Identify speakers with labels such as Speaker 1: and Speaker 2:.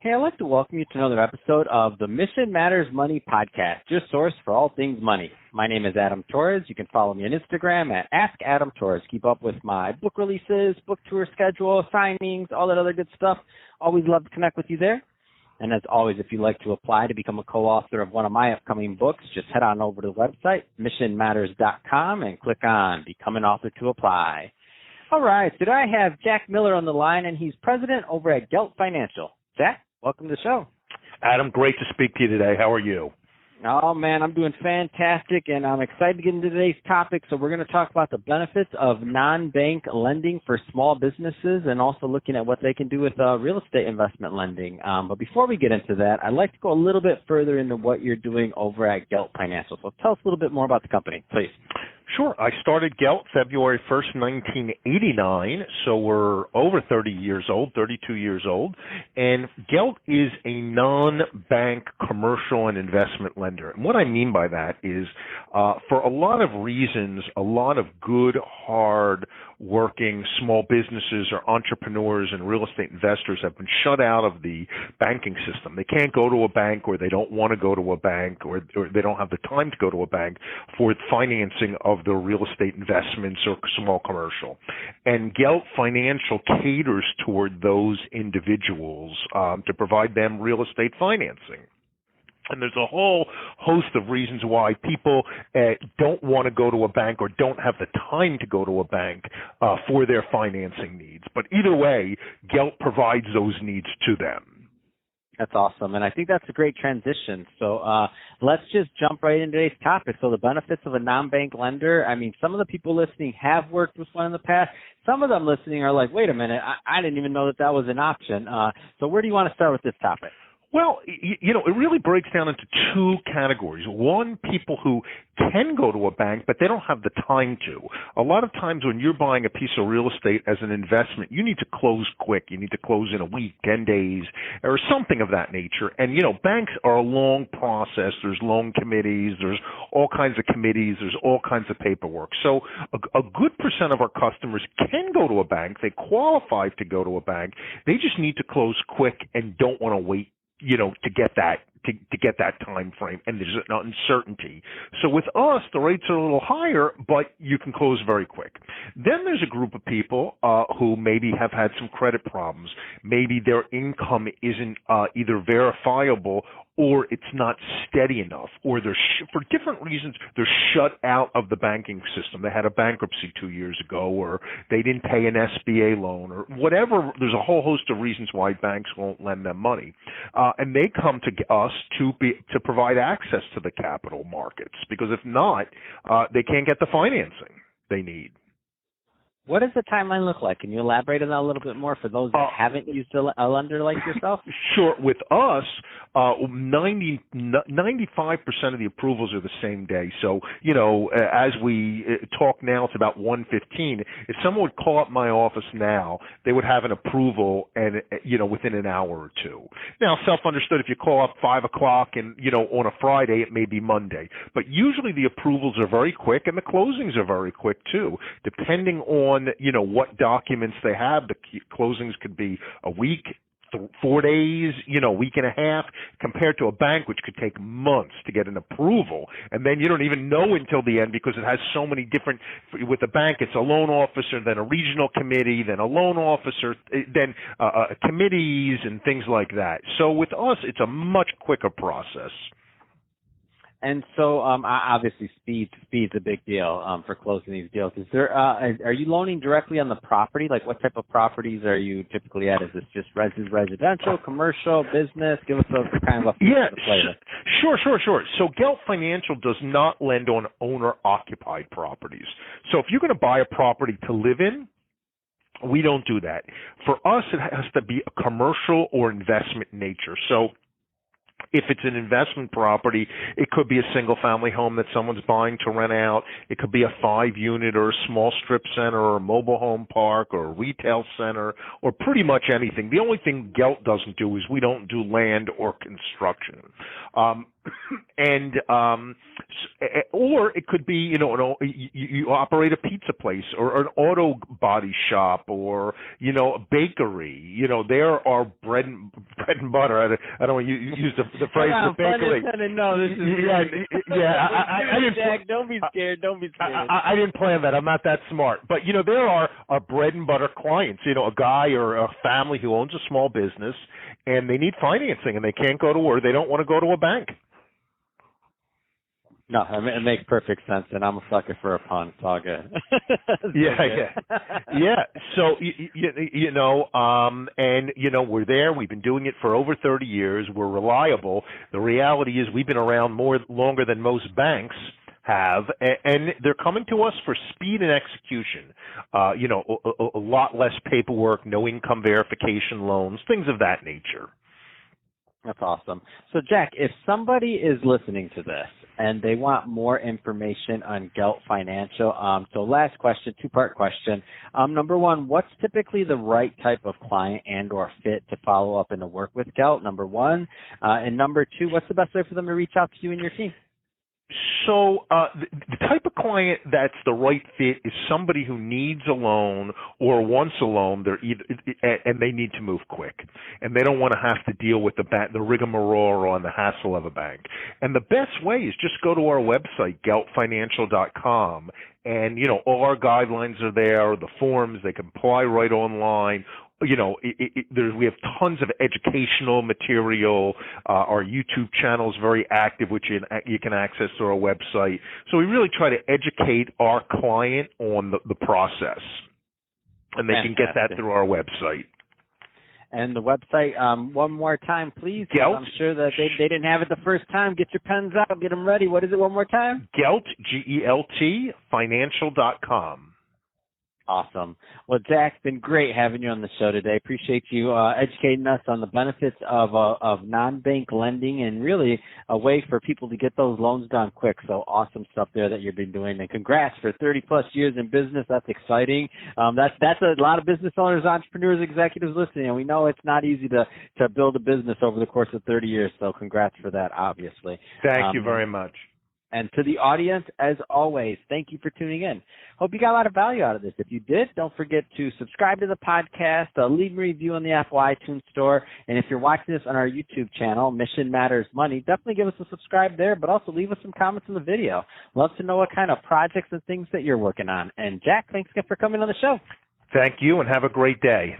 Speaker 1: Hey, I'd like to welcome you to another episode of the Mission Matters Money podcast, your source for all things money. My name is Adam Torres. You can follow me on Instagram at AskAdamTorres. Keep up with my book releases, book tour schedule, signings, all that other good stuff. Always love to connect with you there. And as always, if you'd like to apply to become a co-author of one of my upcoming books, just head on over to the website, missionmatters.com, and click on Become an Author to apply. All right, today I have Jack Miller on the line, and he's president over at Gelt Financial. Jack, welcome to the show.
Speaker 2: Adam, great to speak to you today. How are you?
Speaker 1: Oh, man, I'm doing fantastic, and I'm excited to get into today's topic. So we're going to talk about the benefits of non-bank lending for small businesses and also looking at what they can do with real estate investment lending. But before we get into that, I'd like to go a little bit further into what you're doing over at Gelt Financial. So tell us a little bit more about the company, please.
Speaker 2: Sure. I started Gelt February 1st, 1989, so we're over 30 years old, 32 years old, and Gelt is a non-bank commercial and investment lender. And what I mean by that is, for a lot of reasons, a lot of good, hard-working small businesses or entrepreneurs and real estate investors have been shut out of the banking system. They can't go to a bank, or they don't want to go to a bank, or they don't have the time to go to a bank for financing of their real estate investments or small commercial. And Gelt Financial caters toward those individuals to provide them real estate financing. And there's a whole host of reasons why people don't want to go to a bank or don't have the time to go to a bank for their financing needs. But either way, Gelt provides those needs to them.
Speaker 1: That's awesome, and I think that's a great transition. So let's just jump right into today's topic. So the benefits of a non-bank lender, I mean, some of the people listening have worked with one in the past. Some of them listening are like, wait a minute, I didn't even know that was an option. So where do you want to start with this topic?
Speaker 2: Well, it really breaks down into two categories. One, people who can go to a bank, but they don't have the time to. A lot of times when you're buying a piece of real estate as an investment, you need to close quick. You need to close in a week, 10 days, or something of that nature. And, banks are a long process. There's loan committees. There's all kinds of committees. There's all kinds of paperwork. So a good percent of our customers can go to a bank. They qualify to go to a bank. They just need to close quick and don't want to wait to get that time frame, and there's an uncertainty. So with us, the rates are a little higher, but you can close very quick. Then there's a group of people who maybe have had some credit problems. Maybe their income isn't either verifiable or it's not steady enough, or they're for different reasons, they're shut out of the banking system. They had a bankruptcy 2 years ago, or they didn't pay an SBA loan, or whatever. There's a whole host of reasons why banks won't lend them money. And they come to us to provide access to the capital markets, because if not, they can't get the financing they need.
Speaker 1: What does the timeline look like? Can you elaborate on that a little bit more for those that haven't used a lender like yourself?
Speaker 2: Sure. With us, 95% of the approvals are the same day. So, as we talk now, it's about 1:15. If someone would call up my office now, they would have an approval and, within an hour or two. Now, self-understood, if you call up 5 o'clock and, on a Friday, it may be Monday. But usually the approvals are very quick and the closings are very quick too, depending on what documents they have. The closings could be a week, 4 days, week and a half, compared to a bank, which could take months to get an approval. And then you don't even know until the end, because it has so many different, with the bank, it's a loan officer, then a regional committee, then a loan officer, then committees and things like that. So with us, it's a much quicker process.
Speaker 1: And so, obviously, speed's a big deal for closing these deals. Is there? Are you loaning directly on the property? Like, what type of properties are you typically at? Is this just residential, commercial, business? Give us a kind of a flavor.
Speaker 2: Sure. So, Gelt Financial does not lend on owner-occupied properties. So, if you're going to buy a property to live in, we don't do that. For us, it has to be a commercial or investment nature. So, if it's an investment property, it could be a single-family home that someone's buying to rent out. It could be a 5-unit or a small strip center or a mobile home park or a retail center, or pretty much anything. The only thing Gelt doesn't do is we don't do land or construction. And or it could be, you operate a pizza place or an auto body shop or, a bakery. There are bread and butter. I don't want to use the phrase bakery.
Speaker 1: No, this is
Speaker 2: I didn't.
Speaker 1: Jack, don't be scared. Don't be scared.
Speaker 2: I didn't plan that. I'm not that smart. But there are bread and butter clients. A guy or a family who owns a small business and they need financing and they can't go to or they don't want to go to a bank.
Speaker 1: No, it makes perfect sense, and I'm a sucker for a pun. It's all good.
Speaker 2: Yeah. So we're there. We've been doing it for over 30 years. We're reliable. The reality is, we've been around longer than most banks have, and they're coming to us for speed and execution. A lot less paperwork, no income verification loans, things of that nature.
Speaker 1: That's awesome. So, Jack, if somebody is listening to this and they want more information on Gelt Financial, so last question, two-part question. Number one, what's typically the right type of client and or fit to follow up and to work with Gelt, number one? And number two, what's the best way for them to reach out to you and your team?
Speaker 2: So the type of client that's the right fit is somebody who needs a loan or wants a loan. And they need to move quick, and they don't want to have to deal with the rigmarole or the hassle of a bank. And the best way is just go to our website, geltfinancial.com. And, all our guidelines are there, the forms, they can apply right online. We have tons of educational material. Our YouTube channel is very active, which you can access through our website. So we really try to educate our client on the process. And they can get that through our website.
Speaker 1: And the website, one more time, please.
Speaker 2: Gelt.
Speaker 1: I'm sure that they didn't have it the first time. Get your pens out. Get them ready. What is it one more time?
Speaker 2: Gelt, G-E-L-T, financial.com.
Speaker 1: Awesome. Well, Jack, it's been great having you on the show today. Appreciate you educating us on the benefits of non-bank lending and really a way for people to get those loans done quick. So awesome stuff there that you've been doing. And congrats for 30-plus years in business. That's exciting. That's a lot of business owners, entrepreneurs, executives listening. And we know it's not easy to build a business over the course of 30 years. So congrats for that, obviously.
Speaker 2: Thank you very much.
Speaker 1: And to the audience, as always, thank you for tuning in. Hope you got a lot of value out of this. If you did, don't forget to subscribe to the podcast, leave a review on the Apple iTunes Store, and if you're watching this on our YouTube channel, Mission Matters Money, definitely give us a subscribe there, but also leave us some comments in the video. Love to know what kind of projects and things that you're working on. And Jack, thanks again for coming on the show.
Speaker 2: Thank you, and have a great day.